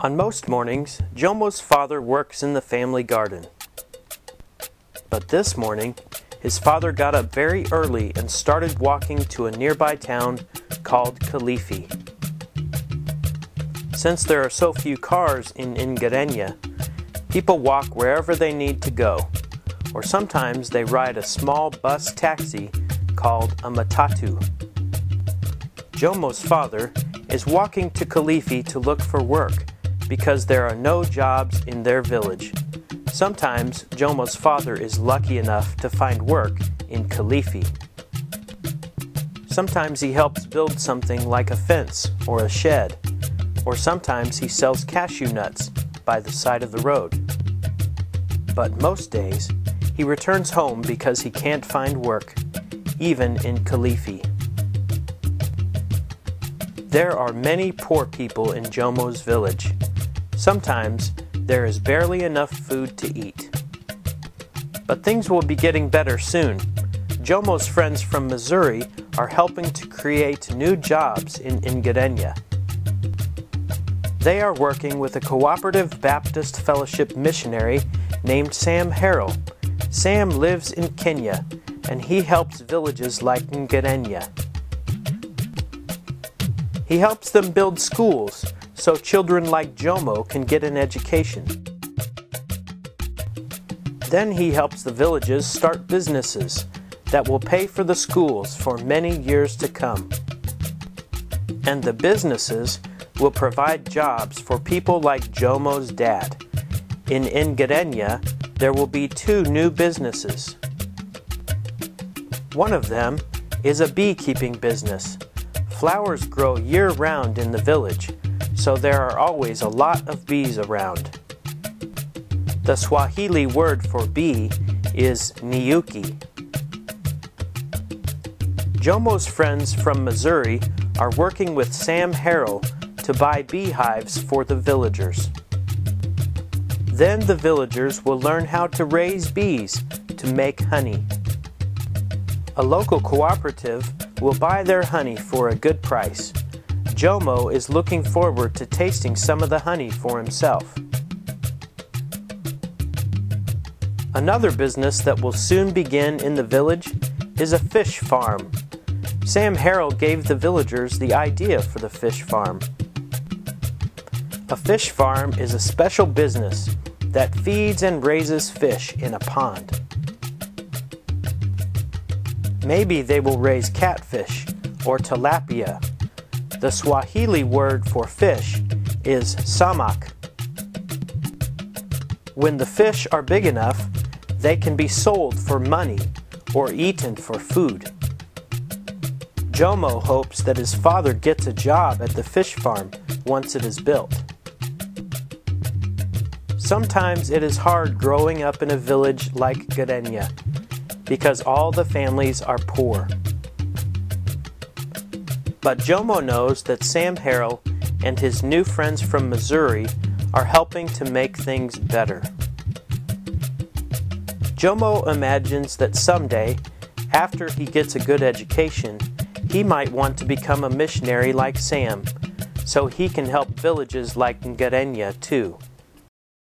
On most mornings, Jomo's father works in the family garden. But this morning, his father got up very early and started walking to a nearby town called Kilifi. Since there are so few cars in Ingarenya, people walk wherever they need to go, or sometimes they ride a small bus taxi called a matatu. Jomo's father is walking to Kilifi to look for work because there are no jobs in their village. Sometimes Jomo's father is lucky enough to find work in Kilifi. Sometimes he helps build something like a fence or a shed, or sometimes he sells cashew nuts by the side of the road. But most days, he returns home because he can't find work, even in Kilifi. There are many poor people in Jomo's village. Sometimes there is barely enough food to eat. But things will be getting better soon. Jomo's friends from Missouri are helping to create new jobs in Ingarenya. They are working with a cooperative Baptist fellowship missionary named Sam Harrell. Sam lives in Kenya, and he helps villages like Ingarenya. He helps them build schools so children like Jomo can get an education. Then he helps the villages start businesses that will pay for the schools for many years to come. And the businesses will provide jobs for people like Jomo's dad. In Ingarenya, there will be 2 new businesses. One of them is a beekeeping business. Flowers grow year-round in the village, so there are always a lot of bees around. The Swahili word for bee is nyuki. Jomo's friends from Missouri are working with Sam Harrell to buy beehives for the villagers. Then the villagers will learn how to raise bees to make honey. A local cooperative will buy their honey for a good price. Jomo is looking forward to tasting some of the honey for himself. Another business that will soon begin in the village is a fish farm. Sam Harrell gave the villagers the idea for the fish farm. A fish farm is a special business that feeds and raises fish in a pond. Maybe they will raise catfish or tilapia. The Swahili word for fish is samak. When the fish are big enough, they can be sold for money or eaten for food. Jomo hopes that his father gets a job at the fish farm once it is built. Sometimes it is hard growing up in a village like Garenya because all the families are poor. But Jomo knows that Sam Harrell and his new friends from Missouri are helping to make things better. Jomo imagines that someday, after he gets a good education, he might want to become a missionary like Sam, so he can help villages like Ingarenya too.